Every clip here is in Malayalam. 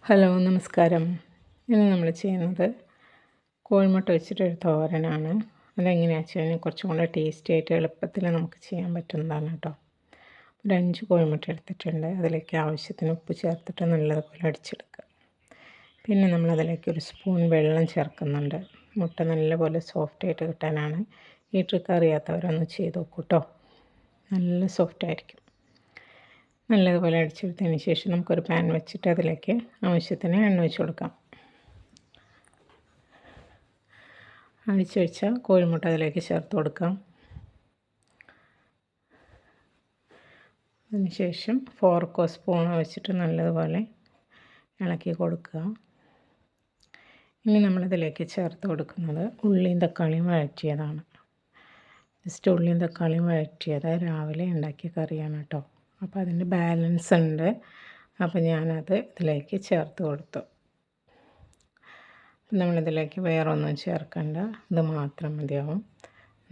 ഹലോ നമസ്കാരം. ഇന്ന് നമ്മൾ ചെയ്യുന്നത് കോഴിമുട്ട വെച്ചിട്ടൊരു തോരനാണ്. അതെങ്ങനെയാണെന്ന് വെച്ച് കഴിഞ്ഞാൽ കുറച്ചും കൂടെ ടേസ്റ്റി ആയിട്ട് എളുപ്പത്തിൽ നമുക്ക് ചെയ്യാൻ പറ്റുന്നതാണ് കേട്ടോ. ഒരു 5 കോഴിമുട്ട എടുത്തിട്ടുണ്ട്. അതിലേക്ക് ആവശ്യത്തിന് ഉപ്പ് ചേർത്തിട്ട് നല്ലതുപോലെ അടിച്ചെടുക്കുക. പിന്നെ നമ്മളതിലേക്ക് ഒരു സ്പൂൺ വെള്ളം ചേർക്കുന്നുണ്ട്. മുട്ട നല്ലപോലെ സോഫ്റ്റായിട്ട് കിട്ടാനാണ്. ഈ ട്രിക്ക് അറിയാത്തവരൊന്ന് ചെയ്ത് നോക്കൂ കേട്ടോ. നല്ല സോഫ്റ്റായിരിക്കും. നല്ലതുപോലെ അടിച്ചെടുത്തതിന് ശേഷം നമുക്കൊരു പാൻ വെച്ചിട്ട് അതിലേക്ക് ആവശ്യത്തിന് എണ്ണ ഒഴിച്ച് കൊടുക്കാം. അടിച്ചു വെച്ച കോഴിമുട്ട അതിലേക്ക് ചേർത്ത് കൊടുക്കാം. അതിനുശേഷം ഫോർക്കോ സ്പൂണോ വെച്ചിട്ട് നല്ലതുപോലെ ഇളക്കി കൊടുക്കുക. ഇനി നമ്മളിതിലേക്ക് ചേർത്ത് കൊടുക്കുന്നത് ഉള്ളിയും തക്കാളിയും വഴറ്റിയതാണ്. ജസ്റ്റ് ഉള്ളിയും തക്കാളിയും വഴറ്റിയത് രാവിലെ ഉണ്ടാക്കിയ കറിയാണ് കേട്ടോ. അപ്പോൾ അതിൻ്റെ ബാലൻസ് ഉണ്ട്. അപ്പോൾ ഞാനത് ഇതിലേക്ക് ചേർത്ത് കൊടുത്തു. നമ്മളിതിലേക്ക് വേറെ ഒന്നും ചേർക്കണ്ട, ഇത് മാത്രം മതിയാവും.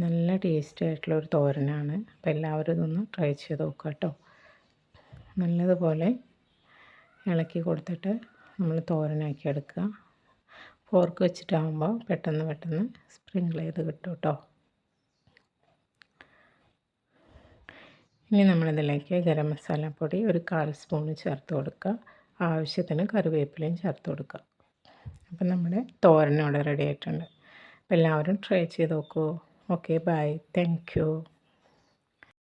നല്ല ടേസ്റ്റി ആയിട്ടുള്ളൊരു തോരനാണ്. അപ്പോൾ എല്ലാവരും ഇതൊന്ന് ട്രൈ ചെയ്ത് നോക്കുക കേട്ടോ. നല്ലതുപോലെ ഇളക്കി കൊടുത്തിട്ട് നമ്മൾ തോരനാക്കി എടുക്കുക. ഫോർക്ക് വെച്ചിട്ടാകുമ്പോൾ പെട്ടെന്ന് സ്പ്രിങ്കിൾ ചെയ്ത് കിട്ടും കേട്ടോ. ഇനി നമ്മളിതിലേക്ക് ഗരം മസാലപ്പൊടി ഒരു 1/4 സ്പൂൺ ചേർത്ത് കൊടുക്കുക. ആവശ്യത്തിന് കറിവേപ്പിലയും ചേർത്ത് കൊടുക്കുക. അപ്പം നമ്മുടെ തോരൻ ഇവിടെ റെഡി ആയിട്ടുണ്ട്. അപ്പോൾ എല്ലാവരും ട്രൈ ചെയ്ത് നോക്കൂ. Okay, bye, thank U.